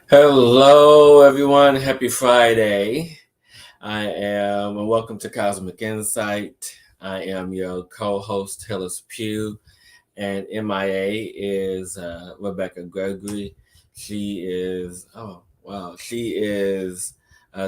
Hello, everyone. Happy Friday. And welcome to Cosmic Insight. I am your co host, Hillis Pugh, and MIA is Rebecka Gregory. She is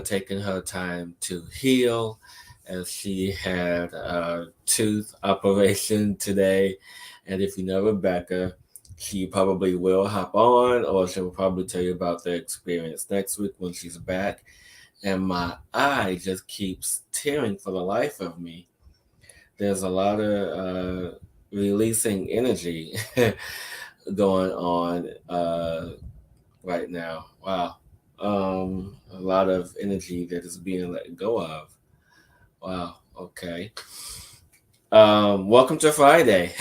taking her time to heal as she had a tooth operation today. And if you know Rebecca, she probably will hop on, or she'll probably tell you about the experience next week when she's back. And my eye just keeps tearing for the life of me. There's a lot of releasing energy going on right now. Wow. A lot of energy that is being let go of. Wow. Okay. Welcome to Friday.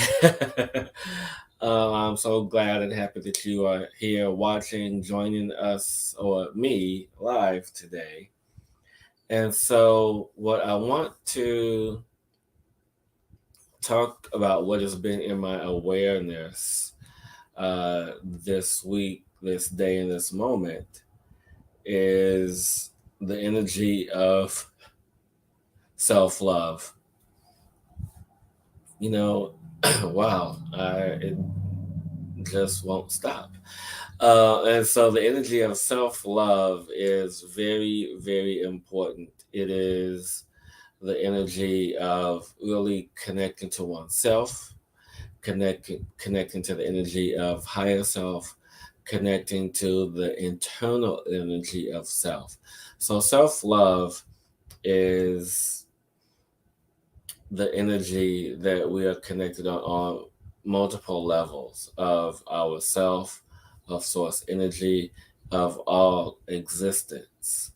I'm so glad and happy that you are here watching, joining us or me live today. And so, what I want to talk about, what has been in my awareness this week, this day, and this moment, is the energy of self love. You know, wow, it just won't stop. And so the energy of self love is very, very important. It is the energy of really connecting to oneself, connecting to the energy of higher self, connecting to the internal energy of self. So self love is the energy that we are connected on multiple levels of ourself, of source energy, of all existence.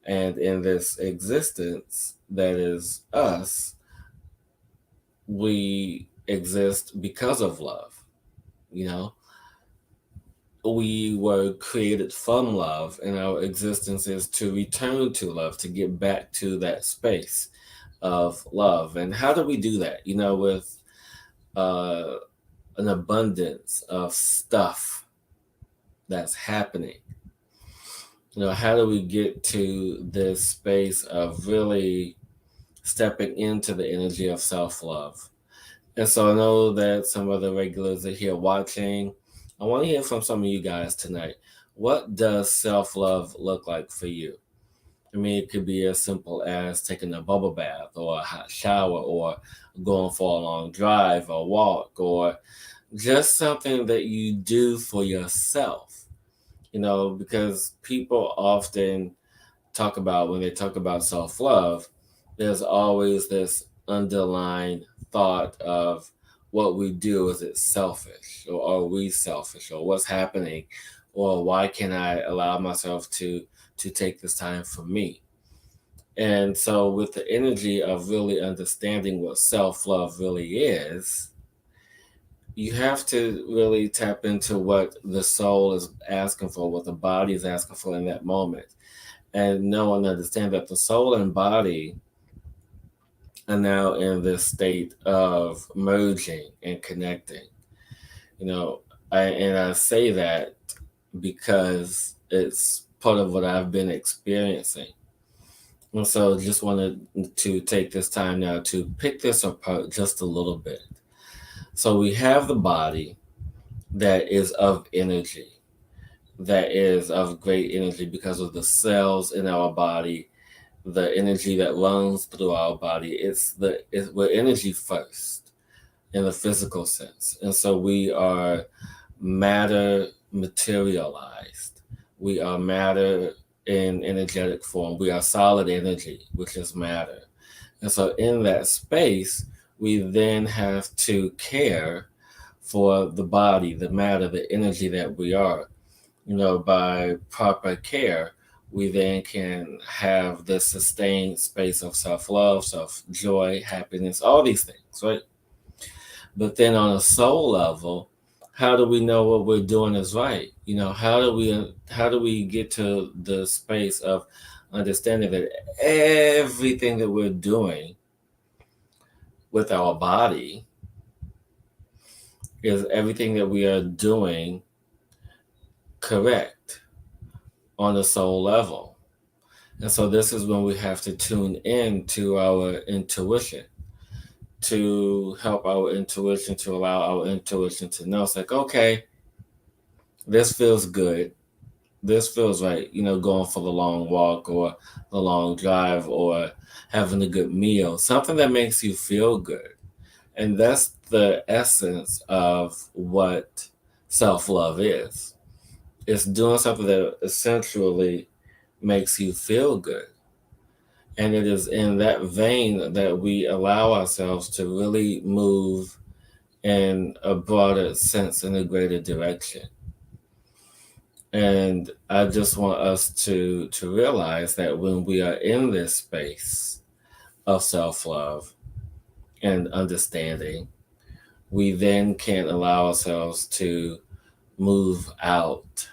And in this existence that is us, we exist because of love. You know, we were created from love, and our existence is to return to love, to get back to that space of love. And how do we do that? With uh, an abundance of stuff that's happening. How do we get to this space of really stepping into the energy of self love? And so I know that some of the regulars are here watching. I want to hear from some of you guys tonight. What does self love look like for you? I mean, it could be as simple as taking a bubble bath or a hot shower or going for a long drive or walk or just something that you do for yourself, because people often talk about, when they talk about self love, there's always this underlying thought of what we do. Is it selfish, or are we selfish, or what's happening, or why can't I allow myself to take this time for me? And so, with the energy of really understanding what self love really is, you have to really tap into what the soul is asking for, what the body is asking for in that moment, and know and understand that the soul and body are now in this state of merging and connecting. You know, I say that because it's part of what I've been experiencing. And so just wanted to take this time now to pick this apart just a little bit. So we have the body that is of energy, that is of great energy because of the cells in our body, the energy that runs through our body. We're energy first in the physical sense. And so we are matter materialized. We are matter in energetic form. We are solid energy, which is matter. And so in that space, we then have to care for the body, the matter, the energy that we are. By proper care, we then can have this sustained space of self love, self joy, happiness, all these things, right? But then on a soul level, how do we know what we're doing is right? How do we get to the space of understanding that everything that we're doing with our body is everything that we are doing correct? on a soul level. And so this is when we have to tune in to our intuition, to help our intuition, to allow our intuition to know it's like, okay, this feels good. This feels right, going for the long walk or the long drive or having a good meal, something that makes you feel good. And that's the essence of what self love is. It's doing something that essentially makes you feel good. And it is in that vein that we allow ourselves to really move in a broader sense, in a greater direction. And I just want us to realize that when we are in this space of self-love and understanding, we then can allow ourselves to move out,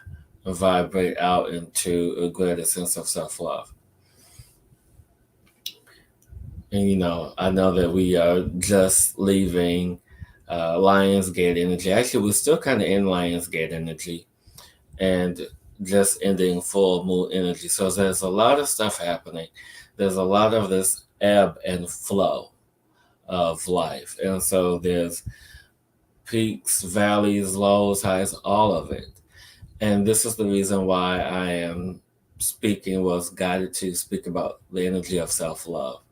vibrate out into a greater sense of self-love. And I know that we are just leaving Lionsgate energy. Actually, we're still kind of in Lionsgate energy and just ending full moon energy. So there's a lot of stuff happening. There's a lot of this ebb and flow of life. And so there's peaks, valleys, lows, highs, all of it. And this is the reason why I am was guided to speak about the energy of self-love.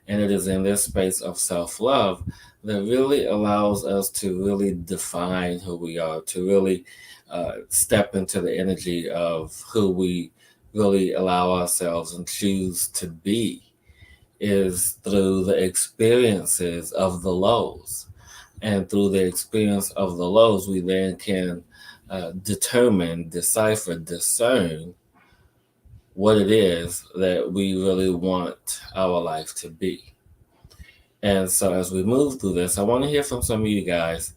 And it is in this space of self-love that really allows us to really define who we are, to really step into the energy of who we really allow ourselves and choose to be, is through the experiences of the lows. And through the experience of the lows, we then can determine, decipher, discern what it is that we really want our life to be. And so as we move through this, I want to hear from some of you guys.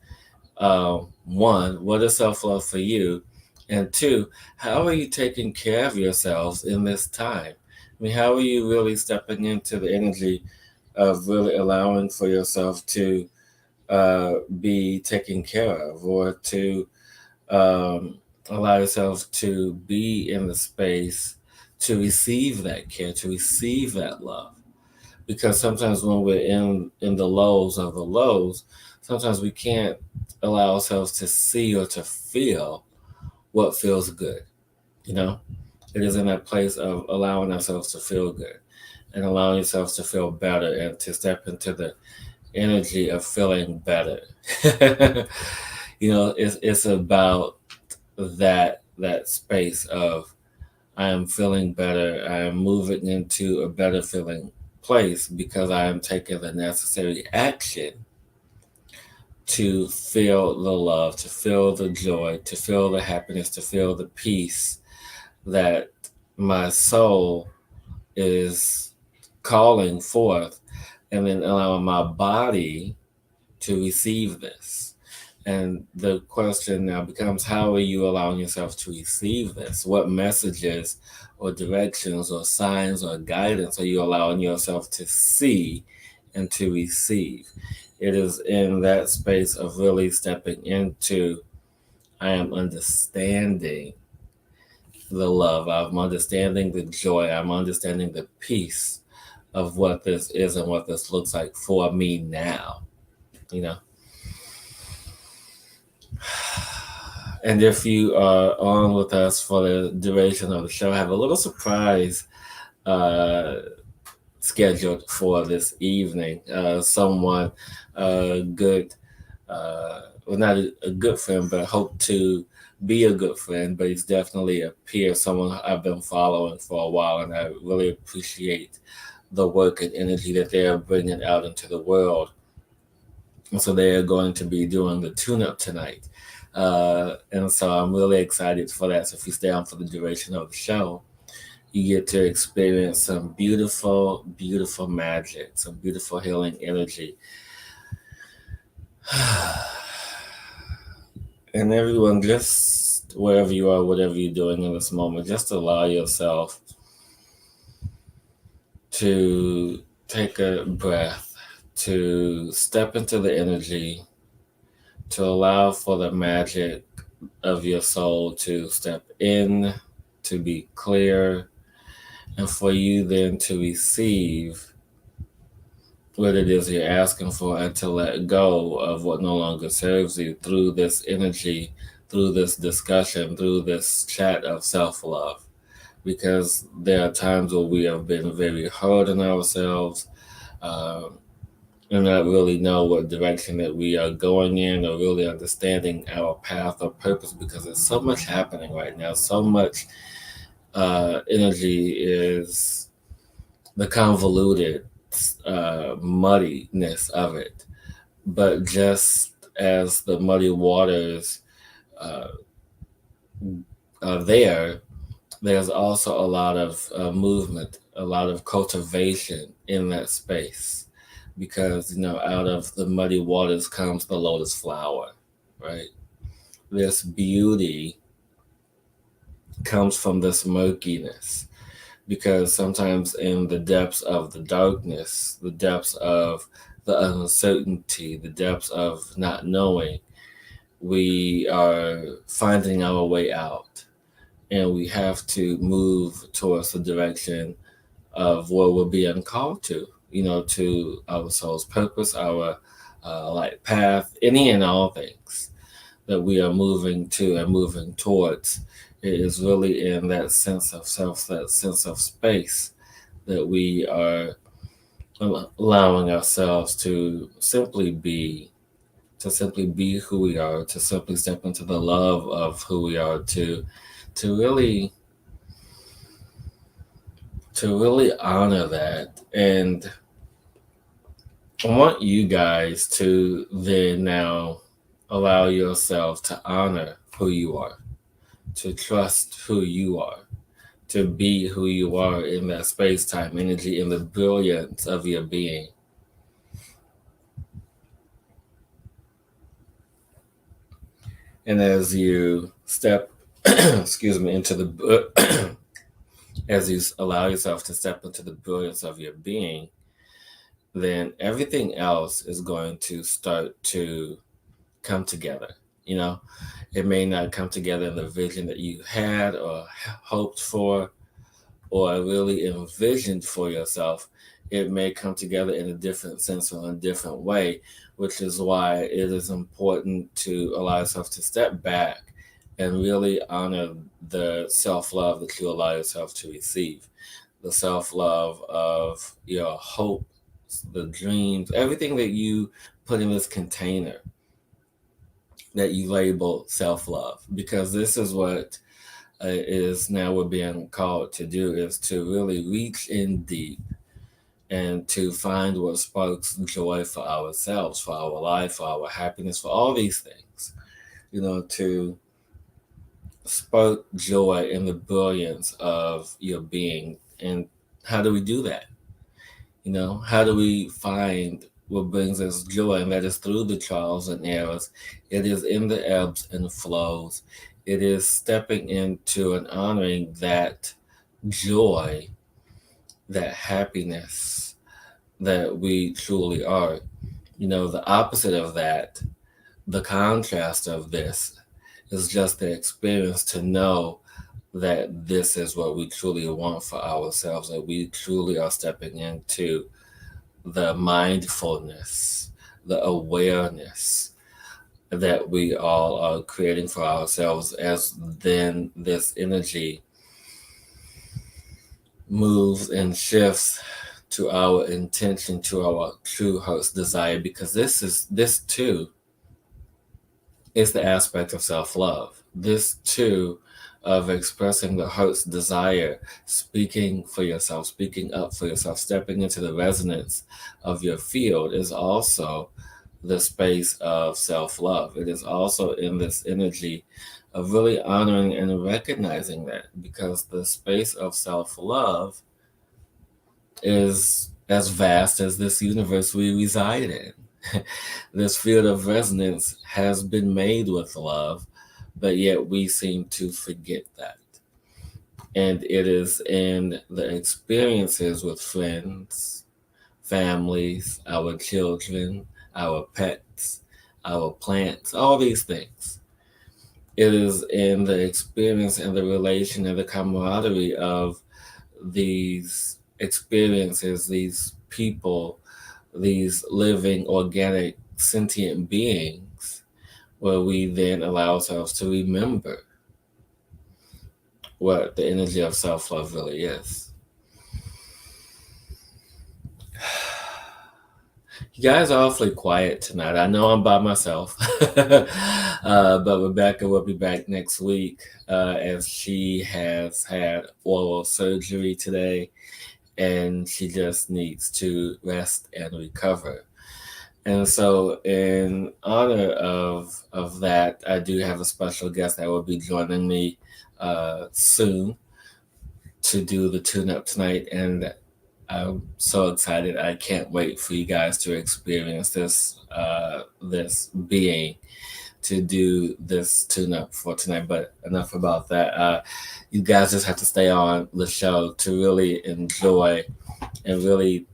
One, what is self-love for you? And two, how are you taking care of yourselves in this time? I mean, how are you really stepping into the energy of really allowing for yourself to be taken care of, or to allow yourself to be in the space to receive that care, to receive that love? Because sometimes when we're in the lows of the lows, sometimes we can't allow ourselves to see or to feel what feels good. It is in that place of allowing ourselves to feel good and allowing yourselves to feel better and to step into the energy of feeling better. It's about that space of, I am feeling better. I am moving into a better feeling place because I am taking the necessary action to feel the love, to feel the joy, to feel the happiness, to feel the peace that my soul is calling forth, and then allowing my body to receive this. And the question now becomes, how are you allowing yourself to receive this? What messages or directions or signs or guidance are you allowing yourself to see and to receive? It is in that space of really stepping into, I am understanding the love, I'm understanding the joy, I'm understanding the peace of what this is and what this looks like for me now. And if you are on with us for the duration of the show, I have a little surprise scheduled for this evening. Someone good, well, not a good friend, but hope to be a good friend, but he's definitely a peer, someone I've been following for a while, and I really appreciate the work and energy that they're bringing out into the world. And so they are going to be doing the tune-up tonight. And so I'm really excited for that. So if you stay on for the duration of the show, you get to experience some beautiful, beautiful magic, some beautiful healing energy. And everyone, just wherever you are, whatever you're doing in this moment, just allow yourself to take a breath, to step into the energy, to allow for the magic of your soul to step in, to be clear, and for you then to receive what it is you're asking for and to let go of what no longer serves you through this energy, through this discussion, through this chat of self love. Because there are times where we have been very hard on ourselves, um, and not really know what direction that we are going in or really understanding our path or purpose, because there's so much happening right now. So much energy is the convoluted muddiness of it. But just as the muddy waters uh, are there, there's also a lot of movement, a lot of cultivation in that space. Because, out of the muddy waters comes the lotus flower, right? This beauty comes from this murkiness. Because sometimes in the depths of the darkness, the depths of the uncertainty, the depths of not knowing, we are finding our way out. And we have to move towards the direction of where we're being called to, to our soul's purpose, our light path, any and all things that we are moving to and moving towards. It is really in that sense of self, that sense of space, that we are allowing ourselves to simply be who we are, to simply step into the love of who we are, to really honor that. And I want you guys to then now allow yourself to honor who you are, to trust who you are, to be who you are in that space time energy, in the brilliance of your being. And as you step, excuse me, into the, as you allow yourself to step into the brilliance of your being, then everything else is going to start to come together. You know, it may not come together in the vision that you had or hoped for or really envisioned for yourself. It may come together in a different sense or in a different way, which is why it is important to allow yourself to step back and really honor the self love that you allow yourself to receive, the self love of your hope, the dreams, everything that you put in this container that you label self love. Because this is what is now we're being called to do, is to really reach in deep and to find what sparks joy for ourselves, for our life, for our happiness, for all these things. To spark joy in the brilliance of your being. And how do we do that? How do we find what brings us joy? And that is through the trials and errors. It is in the ebbs and flows. It is stepping into and honoring that joy, that happiness that we truly are. The opposite of that, the contrast of this, is just the experience to know that this is what we truly want for ourselves, that we truly are stepping into the mindfulness, the awareness that we all are creating for ourselves, as then this energy moves and shifts to our intention, to our true heart's desire. Because this too is the aspect of self-love. This too of expressing the heart's desire, speaking for yourself, speaking up for yourself, stepping into the resonance of your field, is also the space of self-love. It is also in this energy of really honoring and recognizing that, because the space of self-love is as vast as this universe we reside in. This field of resonance has been made with love, but yet we seem to forget that. And it is in the experiences with friends, families, our children, our pets, our plants, all these things. It is in the experience and the relation and the camaraderie of these experiences, these people, these living, organic, sentient beings, where we then allow ourselves to remember what the energy of self love really is. You guys are awfully quiet tonight. I know I'm by myself, but Rebecka will be back next week as she has had oral surgery today and she just needs to rest and recover. And so, in honor of that, I do have a special guest that will be joining me soon to do the tune-up tonight, and I'm so excited. I can't wait for you guys to experience this being to do this tune-up for tonight. But enough about that. You guys just have to stay on the show to really enjoy and really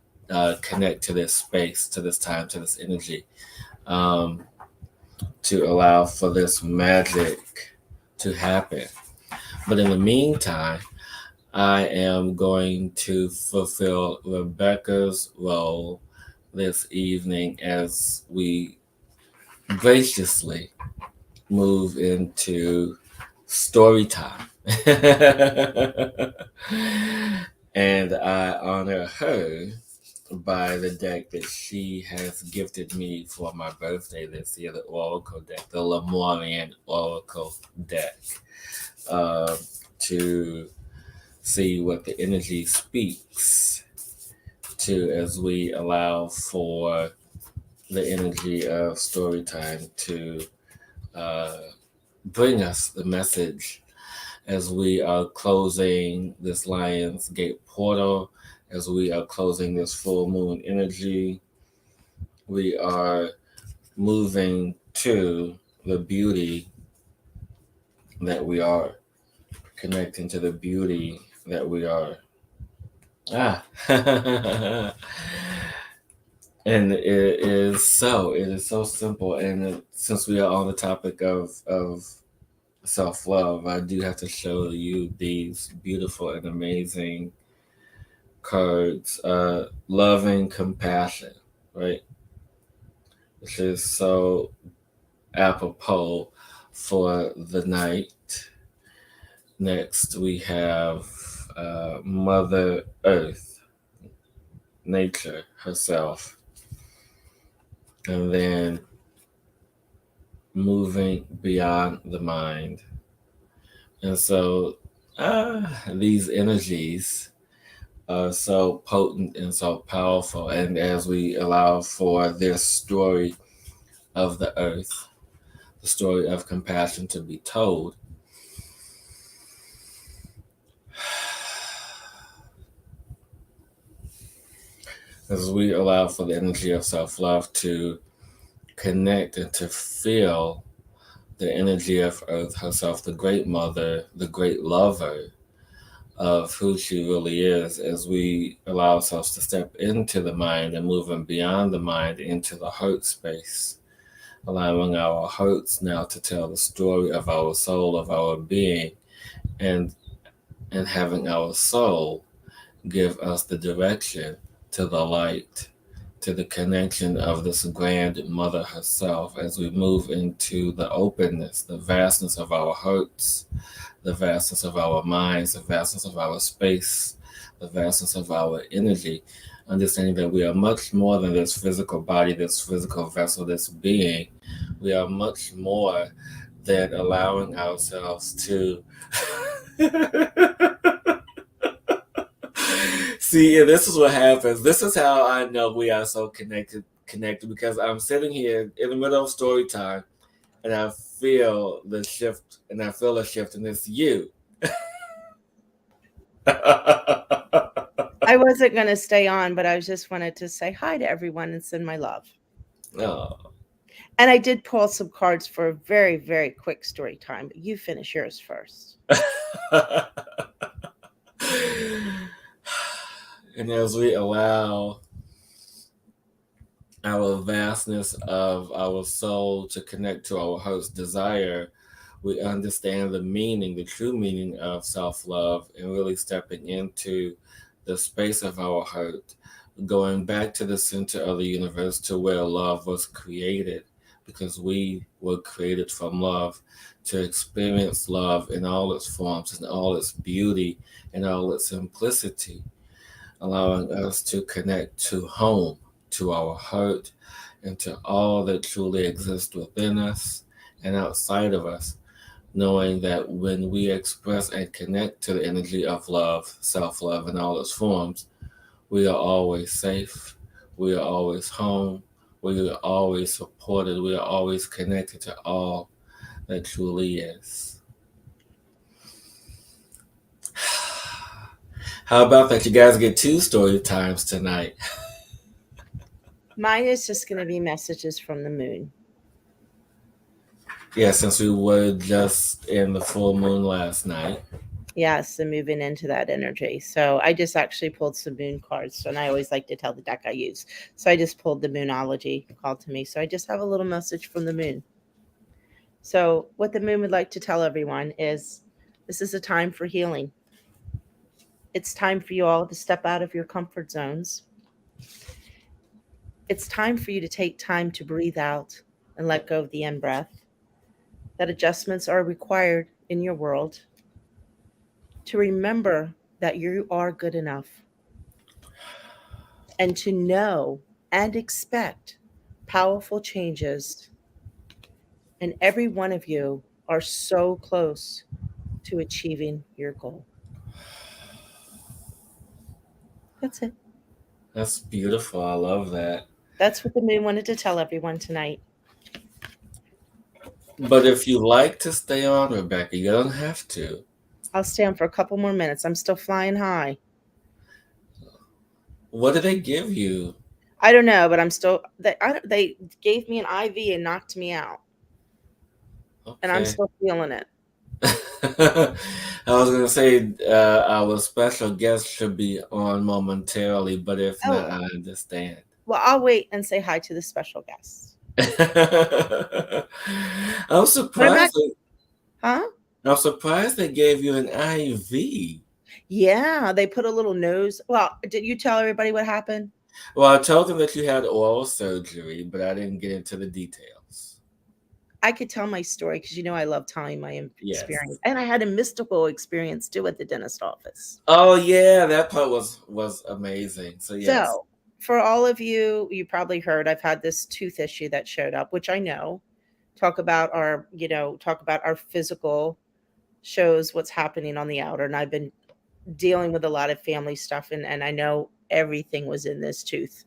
connect to this space, to this time, to this energy, um, to allow for this magic to happen. But in the meantime, I am going to fulfill Rebecka's role this evening as we graciously move into story time. And I honor her by the deck that she has gifted me for my birthday this year, the Oracle deck, the Lemurian Oracle deck, to see what the energy speaks to as we allow for the energy of story time to bring us the message as we are closing this Lion's Gate portal, as we are closing this full moon energy. We are moving to the beauty that we are, connecting to the beauty that we are. And it is so simple. And since we are on the topic of self-love, I do have to show you these beautiful and amazing cards. Loving compassion, right? Which is so apropos for the night. Next, we have Mother Earth, nature herself. And then moving beyond the mind. And so these energies are so potent and so powerful. And as we allow for this story of the earth, the story of compassion to be told, as we allow for the energy of self-love to connect and to feel the energy of Earth herself, the great mother, the great lover of who she really is, as we allow ourselves to step into the mind and moving beyond the mind into the heart space, allowing our hearts now to tell the story of our soul, of our being, and having our soul give us the direction to the light, to the connection of this grand mother herself as we move into the openness, the vastness of our hearts, the vastness of our minds, the vastness of our space, the vastness of our energy, understanding that we are much more than this physical body, this physical vessel, this being. We are much more than allowing ourselves to see, and this is what happens. This is how I know we are so connected because I'm sitting here in the middle of story time and I feel the shift and it's you. I wasn't going to stay on, but I just wanted to say hi to everyone and send my love. Oh. And I did pull some cards for a very, very quick story time, but you finish yours first. And as we allow our vastness of our soul to connect to our heart's desire, we understand the meaning, the true meaning of self love, and really stepping into the space of our heart, going back to the center of the universe to where love was created, because we were created from love to experience love in all its forms, in all its beauty, in all its simplicity, allowing us to connect to home, to our heart, and to all that truly exists within us and outside of us, knowing that when we express and connect to the energy of love, self love in all its forms, we are always safe, we are always home, we are always supported, we are always connected to all that truly is. How about that? You guys get two story times tonight. Mine is just going to be messages from the moon. Yeah, since we were just in the full moon last night. Yes, and moving into that energy. So I just actually pulled some moon cards, and I always like to tell the deck I use. So I just pulled the moonology called to me. So I just have a little message from the moon. So what the moon would like to tell everyone is this is a time for healing. It's time for you all to step out of your comfort zones. It's time for you to take time to breathe out and let go of the in breath. That adjustments are required in your world to remember that you are good enough and to know and expect powerful changes. And every one of you are so close to achieving your goal. That's it. That's beautiful. I love that. That's what the moon wanted to tell everyone tonight. But if you like to stay on, Rebecka, you don't have to. I'll stay on for a couple more minutes. I'm still flying high. What did they give you? I don't know, but I'm still. They gave me an IV and knocked me out, and I'm Okay. still feeling it. I was gonna say our special guest should be on momentarily, but if Oh, not, I understand. well, I'll wait and say hi to the special guests. I'm But I'm surprised. actually, huh? I'm surprised they gave you an IV. Yeah, they put a little nose. Well, did you tell everybody what happened? Well, I told them that you had oral surgery, but I didn't get into the details. I could tell my story because you know I love telling my experience, Yes. and I had a mystical experience too at the dentist office. Oh yeah, that part was amazing. So yes. So, for all of you, you probably heard I've had this tooth issue that showed up, which I know. Talk about our physical shows what's happening on the outer, and I've been dealing with a lot of family stuff, and I know everything was in this tooth.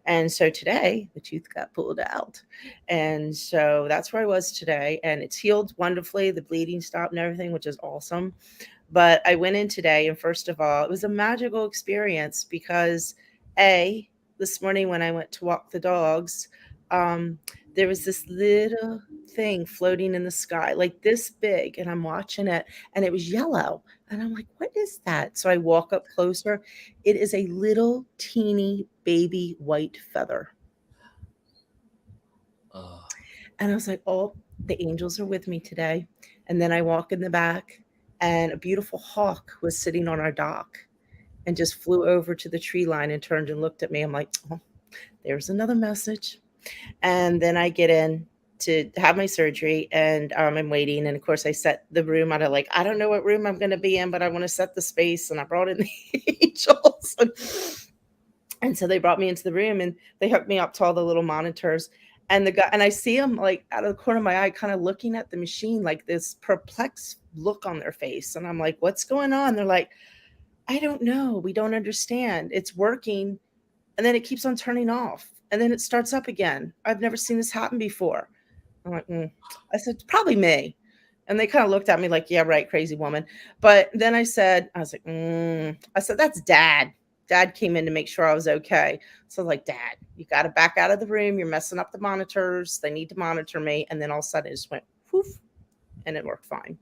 And so today the tooth got pulled out. And so that's where I was today. And it's healed wonderfully. The bleeding stopped and everything, which is awesome. But I went in today, and first of all, it was a magical experience because, A, this morning when I went to walk the dogs, um, there was this little thing floating in the sky, like this big, and I'm watching it, and it was yellow. And I'm like, what is that? So I walk up closer. It is a little teeny baby white feather. Uh, And I was like, oh, the angels are with me today. And then I walk in the back, and a beautiful hawk was sitting on our dock and just flew over to the tree line and turned and looked at me. I'm like, oh, there's another message. And then I get in to have my surgery, and I'm waiting. And of course, I set the room out of like, I don't know what room I'm going to be in, but I want to set the space. And I brought in the angels. And so they brought me into the room, and they hooked me up to all the little monitors. And the guy, and I see them like out of the corner of my eye, kind of looking at the machine, like this perplexed look on their face. And I'm like, what's going on? They're like, I don't know. We don't understand. It's working. And then it keeps on turning off. And then it starts up again. I've never seen this happen before. I'm like, I said, probably me. And they kind of looked at me like, yeah, right, crazy woman. But then I was like, I said, that's dad. Dad came in to make sure I was okay. So I was like, Dad, you got to back out of the room. You're messing up the monitors. They need to monitor me. And then all of a sudden it just went poof, and it worked fine.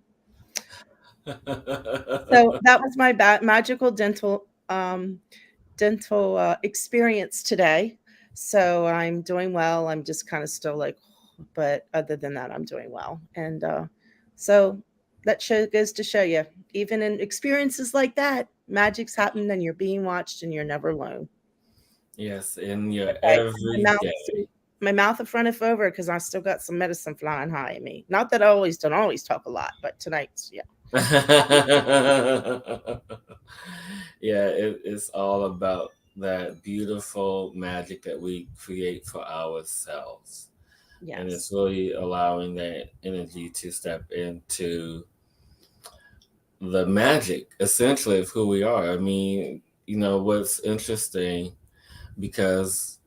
So that was my magical dental experience today. So I'm doing well. I'm just kind of still like, but other than that, I'm doing well. And So that goes to show you, even in experiences like that, magic's happened and you're being watched and you're never alone. Yes, in your Okay, my mouth, everyday. my mouth will front it over because I still got some medicine flying high at me. Not that I always don't always talk a lot, but tonight's yeah. Yeah, it's all about that beautiful magic that we create for ourselves. And it's Yes. really allowing that energy to step into the magic, essentially, of who we are. I mean, what's interesting, because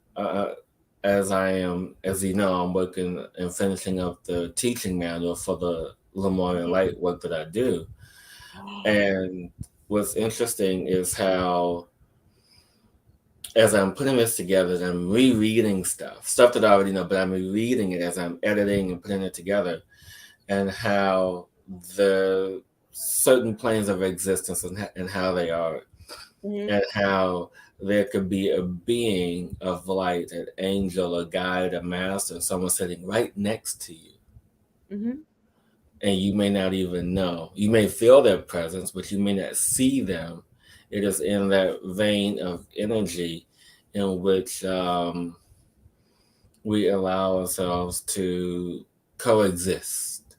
as you know, I'm working and finishing up the teaching manual for the Lemoyne Light work that I do. And what's interesting is how, as I'm putting this together, and I'm rereading stuff that I already know, but I'm rereading it as I'm editing and putting it together, and how the certain planes of existence and how they are, Mm-hmm. and how there could be a being of light, an angel, a guide, a master, someone sitting right next to you. Mm-hmm. And you may not even know. You may feel their presence, but you may not see them. It is in that vein of energy in which we allow ourselves to coexist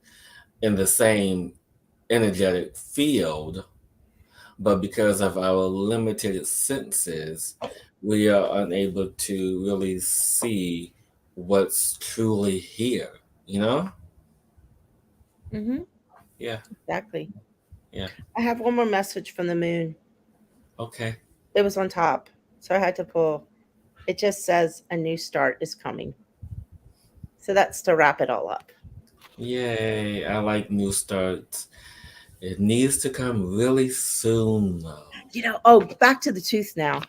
in the same energetic field, but because of our limited senses, we are unable to really see what's truly here, you know? Mm-hmm. Yeah, Exactly. yeah. I have one more message from the moon. Okay. It was on top, so I had to pull. It just says a new start is coming. So that's to wrap it all up. Yay. I like new starts. It needs to come really soon, though. Oh, back to the tooth now.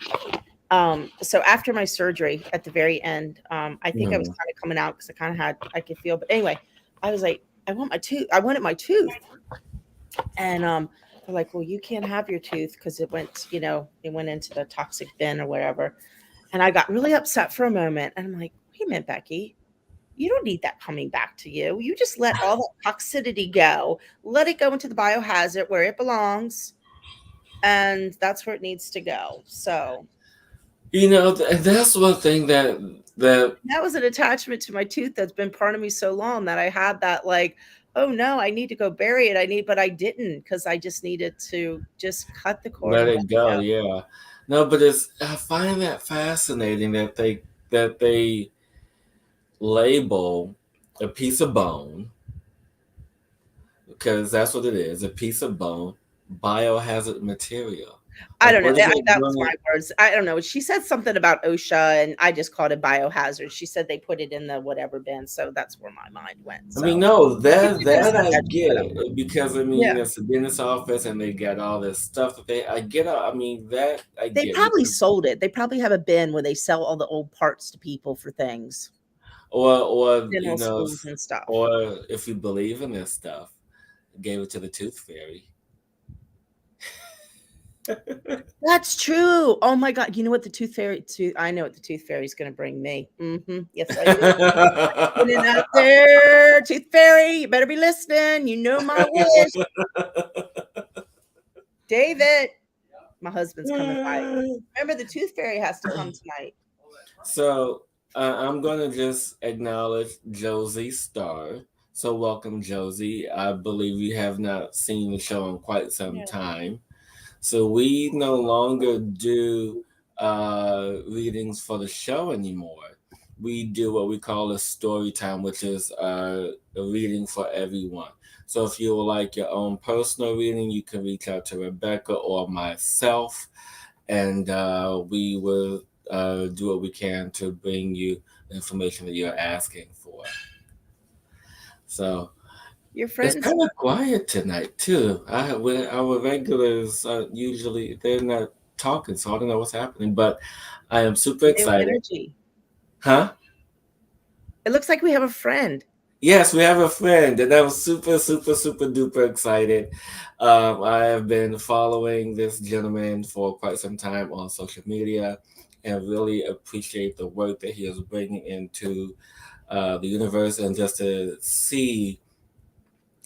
So after my surgery at the very end, I think I was Mhm. kind of coming out because I kind of had, I could feel, but anyway, I was like, I wanted my tooth. And they're like, well, you can't have your tooth because it went into the toxic bin or whatever. And I got really upset for a moment. And I'm like, wait a minute, Becky, you don't need that coming back to you. You just let all that toxicity go, let it go into the biohazard where it belongs. And that's where it needs to go. So That's one thing that that was an attachment to my tooth that's been part of me so long that I had that like, oh no, I need to go bury it. But I didn't because I just needed to just cut the cord let and let it it go. go. Yeah. No, but I find that fascinating that they label a piece of bone, because that's what it is, a piece of bone, biohazard material. I Like, don't know. what is it That was doing? my words. I don't know. She said something about OSHA, and I just called it biohazard. She said they put it in the whatever bin, so that's where my mind went. I mean, So no, if that you could have that said I that, she could get have. because I mean, Yeah, it's a dentist office and they got all this stuff that I get. I mean, that I they get probably because, sold it. They probably have a bin where they sell all the old parts to people for things, or dental schools and stuff. or if you believe in this stuff, gave it to the tooth fairy. That's true. Oh my god! You know what the tooth fairy? I know what the tooth fairy is going to bring me. Yes, I do. Put it out there, tooth fairy. You better be listening. You know my wish, David. My husband's coming by. Remember, the tooth fairy has to come tonight. So I'm gonna just acknowledge Josie Starr. So welcome, Josie. I believe you have not seen the show in quite some Yeah. time. So we no longer do readings for the show anymore. We do what we call a story time, which is a reading for everyone. So if you would like your own personal reading, you can reach out to Rebecca or myself, and we will do what we can to bring you the information that you're asking for. So Your it's friends, kind of quiet tonight too. When our regulars usually they're not talking, so I don't know what's happening. But I am super new excited, energy. huh? It looks like we have a friend. Yes, we have a friend, and I'm super, super, super duper excited. I have been following this gentleman for quite some time on social media, and really appreciate the work that he is bringing into the universe, and just to see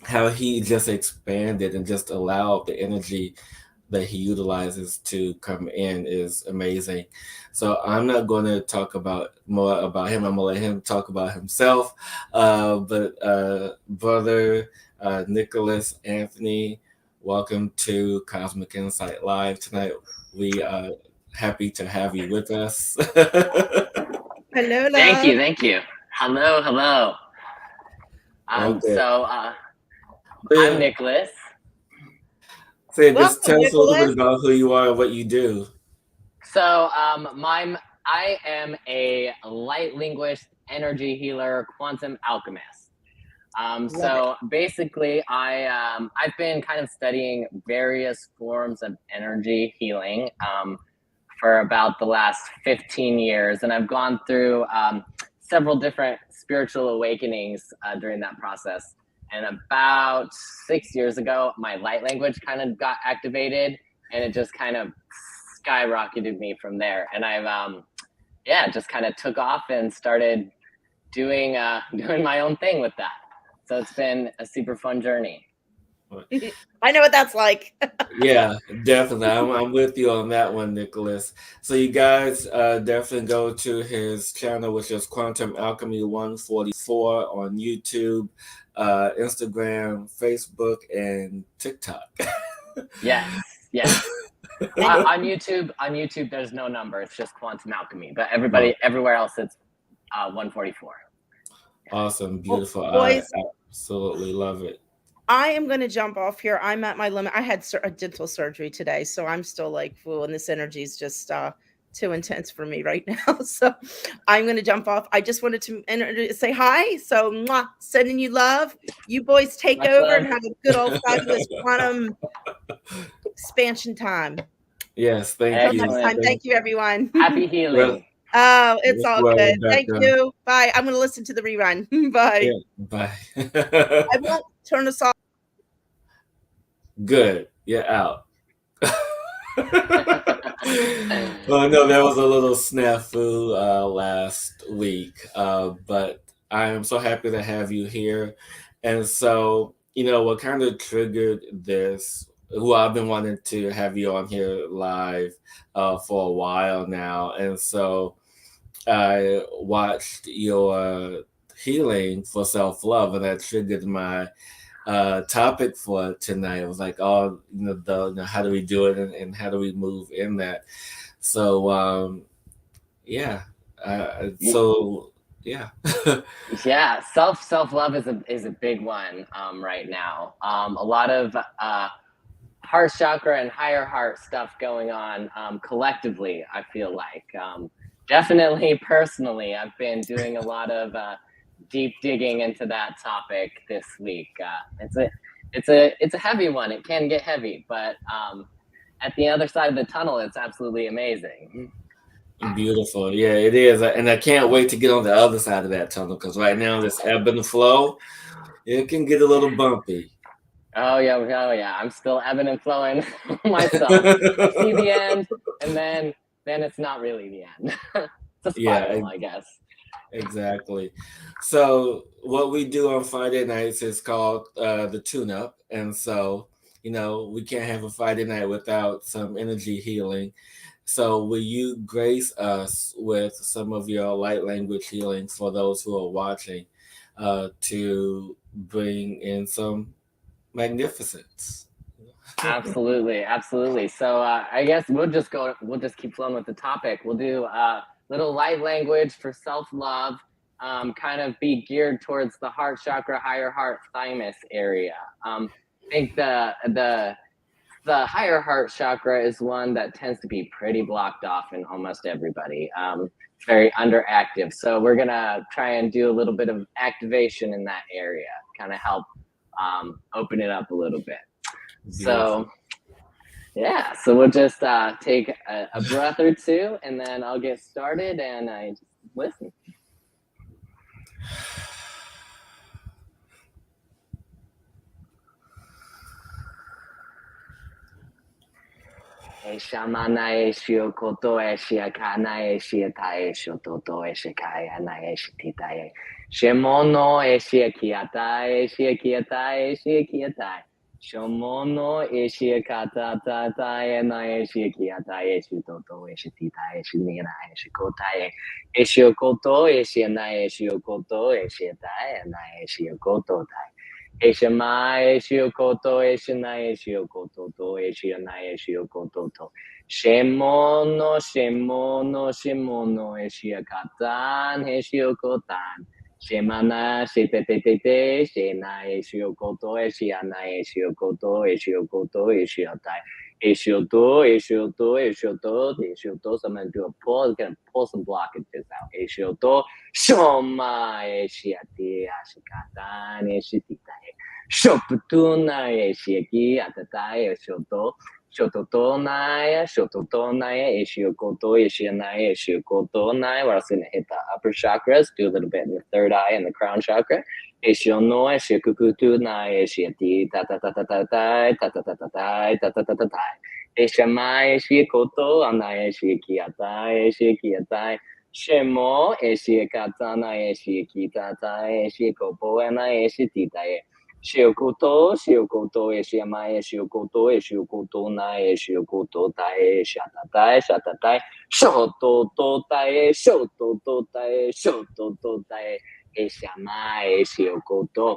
how he just expanded and just allowed the energy that he utilizes to come in is amazing. So I'm not going to talk about more about him. I'm going to let him talk about himself. But brother Nicholas Anthony, welcome to Cosmic Insight Live tonight. We are happy to have you with us. Hello, Thank love. you, thank you. Hello, hello. Okay. So I'm Yeah. Nicholas. So just Welcome, tell us a little bit Nicholas. about who you are and what you do. So I am a light linguist, energy healer, quantum alchemist. Love it. So basically, I've been kind of studying various forms of energy healing for about the last 15 years, and I've gone through several different spiritual awakenings during that process. And about 6 years ago, my light language kind of got activated, and it just kind of skyrocketed me from there. And I've just kind of took off and started doing doing my own thing with that. So it's been a super fun journey. I know what that's like. Yeah, definitely. I'm with you on that one, Nicholas. So you guys definitely go to his channel, which is Quantum Alchemy 144 on YouTube, Instagram, Facebook, and TikTok. Yes, yes. And On YouTube, there's no number. It's just Quantum Alchemy. But Oh, everywhere else, it's 144. awesome, beautiful. I boys, absolutely love it. I am going to jump off here. I'm at my limit. I had a dental surgery today, so I'm still like, whoa, and this energy is just too intense for me right now. So I'm going to jump off. I just wanted to say hi. So, mwah, sending you love. You boys take Much over and love. have a good old fabulous quantum expansion time. Yes, thank Till you. next time. Excellent. Thank you, everyone. Happy Well, healing. Oh, it's yes, all well, good. Thank Rebecca. you. Bye. I'm going to listen to the rerun. Bye. Yeah, bye. I won't turn us off. Good. You're out. Well, no, there was a little snafu last week, but I am so happy to have you here. And so, what kind of triggered this? Well, I've been wanting to have you on here live for a while now. And so I watched your healing for self love, and that triggered my topic for tonight. It was like, oh, how do we do it, and how do we move in that? So, yeah. So, yeah. Yeah, self love is a big one right now. A lot of heart chakra and higher heart stuff going on collectively. I feel like definitely personally, I've been doing a lot of deep digging into that topic this week. It's a heavy one. It can get heavy, but at the other side of the tunnel, it's absolutely amazing. Beautiful. Yeah, it is. And I can't wait to get on the other side of that tunnel because right now, this ebb and flow, it can get a little bumpy. Oh yeah, oh yeah. I'm still ebbing and flowing myself. I see the end, and then it's not really the end. It's a Yeah, spiral, I guess. exactly. So what we do on Friday nights is called the tune up. And so, we can't have a Friday night without some energy healing. So will you grace us with some of your light language healing for those who are watching to bring in some magnificence? Absolutely, absolutely. So I guess we'll just keep flowing with the topic. We'll do little light language for self-love, kind of be geared towards the heart chakra, higher heart thymus area. I think the higher heart chakra is one that tends to be pretty blocked off in almost everybody. It's very underactive. So we're gonna try and do a little bit of activation in that area, kind of help open it up a little bit. Beautiful. So yeah, so we'll just take a breath or two, and then I'll get started, and I just listen. Shamana Eshio Koto Eshiakana Eshiatai Shototo Eshikaya Naeshitae Shemono Eshiakiatai Eshiakiatai Eshiakiatai Shomono Eshiakata Tatai Naeshiakiatai Eshitoto Eshititai Eshinina Eshikotai Eshiokoto Eshiana Eshiokoto Eshiatai Naeshiokoto Tai Eshama Eshiokoto Eshinai Eshiokoto to Eshianai Eshiokoto to Shemono Shemono Shemono Eshiakatan Eshiokotan Shemana Shetetete Shena Eshiokoto Eshianai Eshiokoto Eshiokoto Eshiotai Eshioto Eshioto Eshioto Eshioto. So I'm gonna do a pull, gonna pull some blockages out. Eshioto Shoma Eshiati Ashikatan Eshititae Shoputuna Eshiaki Atatai Shoto Shototonaya Shototonaya Eshiokoto Eshianaya Eshiokotonaya. We're also gonna hit the upper chakras, do a little bit in the third eye and the crown chakra. Eshiono Eshikukutu Naya Eshiati Tata Tata Tata Tata Tata Tata Tata Tata Eshamai Eshikoto Anaya Eshikiatai Eshikiatai Shemo Eshiakatana Eshikitata Eshikopo and Eshititae Shiokoto Shiokoto Eshiamai Shiokoto Eshiokoto Na Eshiokoto Tae Shatatai Shatatai Shoto Totae Shoto Totae Shoto Totae Eshamai Shiokoto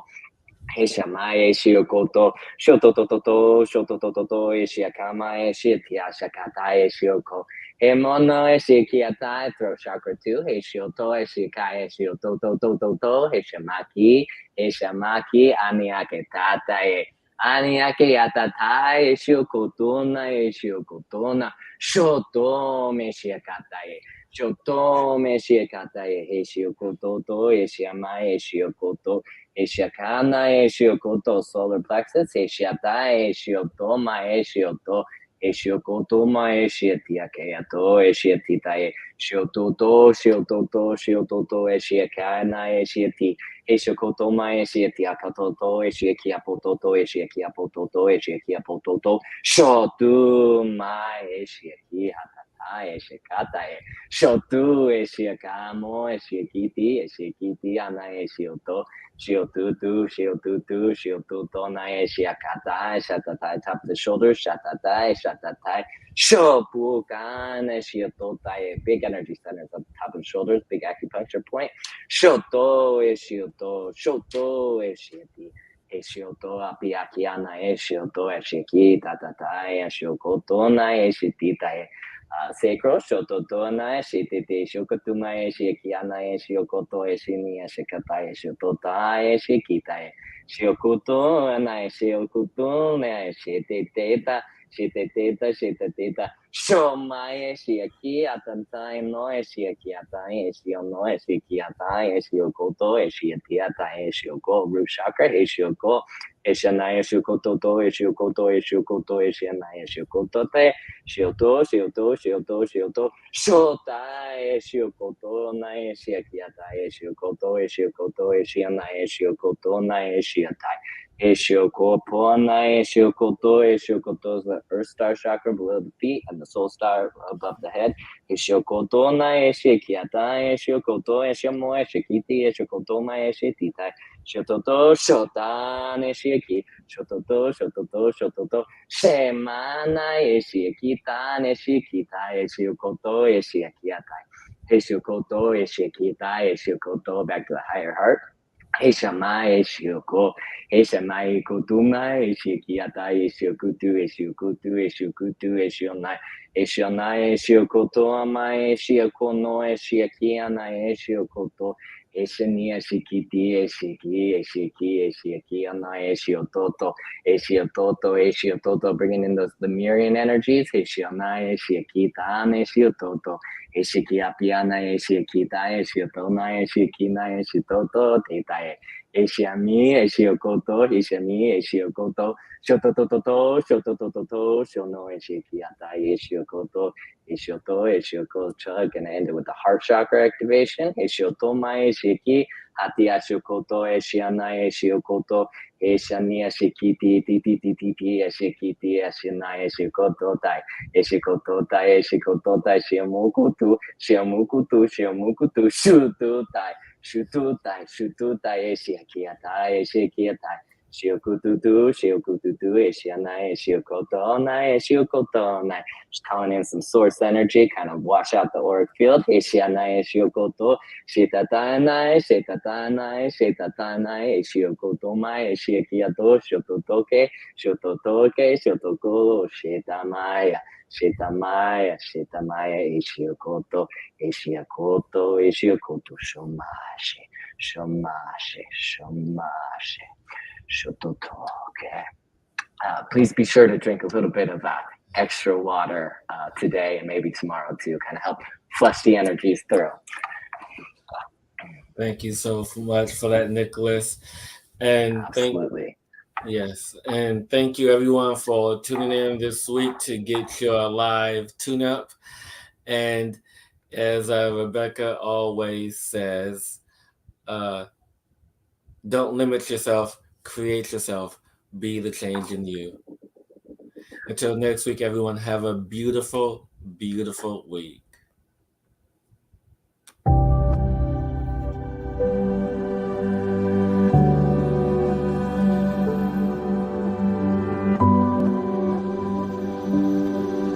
Eshamai Shiokoto Shotototo Shotototo Eshiakama Eshitia Shakatai Eshioko Emono Eshikiatai throat chakra 2 Eshioto Eshikai Eshioto Toto Eshamaki Aniake Tatae Aniake Atatai Eshiokotona Eshiokotona Shoto Meshiakatae Shoto Meshiakatae Eshiokoto Eshiamai Eshiokoto Eshiakana Eshiokoto solar plexus, Eshiatai Eshiotoma Eshioto, Eshiokotoma Eshiatiakeato, Eshiatitae, Shiototo, Shiototo, Shiototo, Eshiakana Eshiati, Eshiokotoma Eshiatiakatoto, Eshiakiapototo, Eshiakiapototo, Eshiakiapototo, Shotuma Eshiaki Hatata, Eshikatae, Shotu Eshiakamo, Eshiakiti, Eshiakiti, Ana Eshioto. Shiotutu, Shiotutu, Shiotutona, Shiakata, Shatatai, top of the shoulders, Shatatai, Shatatai, Shopukan, Shiototai, big energy centers at the top of the shoulders, big acupuncture point. Shoto, Shioto, Shoto, Shiati. Shioto, Apiakiana, Shioto, Shiki, Tatatai, Shiokotona, Shititai. Sacral Shototona Shititi Shokotuma Shikiana Shiokoto Shini Shikatai Shotota Shikitae Shiokuto and I Shiokuto Shiteta Shiteta Shiteta Shomai Shiaki at the time no Shiakiata Shiono Shikiata Shiokoto Shiatiata Shioko root chakra Shioko Eshanaya Shiokoto Shiokoto Shiokoto Eshanaya Shiokoto Shioto, Shioto, Shioto, Shioto, Shotai, Shiokoto, Nae, Shiakiatai, Shiokoto, Shiokoto, Shianae, Shiokoto, Nae, Shiatai, Shiokopo, Nae, Shiokoto, Shiokoto is the earth star chakra below the feet and the soul star above the head. Shiokoto, Nae, Shiakiatai, Shiokoto, Shiomo, Shikiti, Shiokoto, Mae, Shititai, Shototo, Shotane, Shiaki, Shototo, Shototo, Shototo, Semana Eshiakita Neshikita Eshiokoto Eshiakiatai Eshiokoto Eshiakita Eshiokoto back to the higher heart. Eshama Eshioko Eshamai Kotuma Eshikiata Eshiokutu Eshiokutu Eshiokutu Eshionai Eshionai Eshiokoto Amai Eshiokono Eshiakiana Eshiokoto Eshania Shikiti Eshiki Eshiki Eshiaki Anai Eshiototo Eshiototo Eshiototo bringing in the Lemurian energies Eshionai Eshiakita Eshiototo Eshikiapiana Eshikita Eshiotona Eshikina Eshitoto Tetae Eshiami, Eshiokoto, Ishami, Eshiokoto, Shotototo, Shotototo, Shono, Eshikiata, Eshiokoto, Eshioto, Eshiokocha. Gonna end it with the heart chakra activation. Eshioto mai Eshiki, Hati Ashiokoto, Eshiana, Eshiokoto, Eshani, Eshikiti, Titi, Titi, Eshikiti, Eshina, Eshikoto, Tai, Eshikoto, Tai, Eshikoto, Tai, Shiamukutu, Shiamukutu, Shiamukutu, Shutu, Tai. Shututai, shututai, eshiakiatai, eshiakiatai, shiokututu, shiokututu, eshianai, shiokotonai, shiokotonai. Just calling in some source energy, kind of wash out the auric field. Eshianai, shiokoto, shitatanai, shitatanai, shitatanai, shiokotomai, eshiakiato, shototoke, shototoke, shotoko, shitamaya, shitamaya, shitamaya, eshiokoto. Eshiakoto, Eshiakoto, Shomashi, Shomashi, Shomashi, Shototo. Okay. Please be sure to drink a little bit of extra water today and maybe tomorrow to kind of help flush the energies through. Thank you so much for that, Nicholas. And Absolutely. yes, and thank you everyone for tuning in this week to get your live tune-up. And as Rebecka always says, don't limit yourself, create yourself, be the change in you. Until next week, everyone, have a beautiful, beautiful week.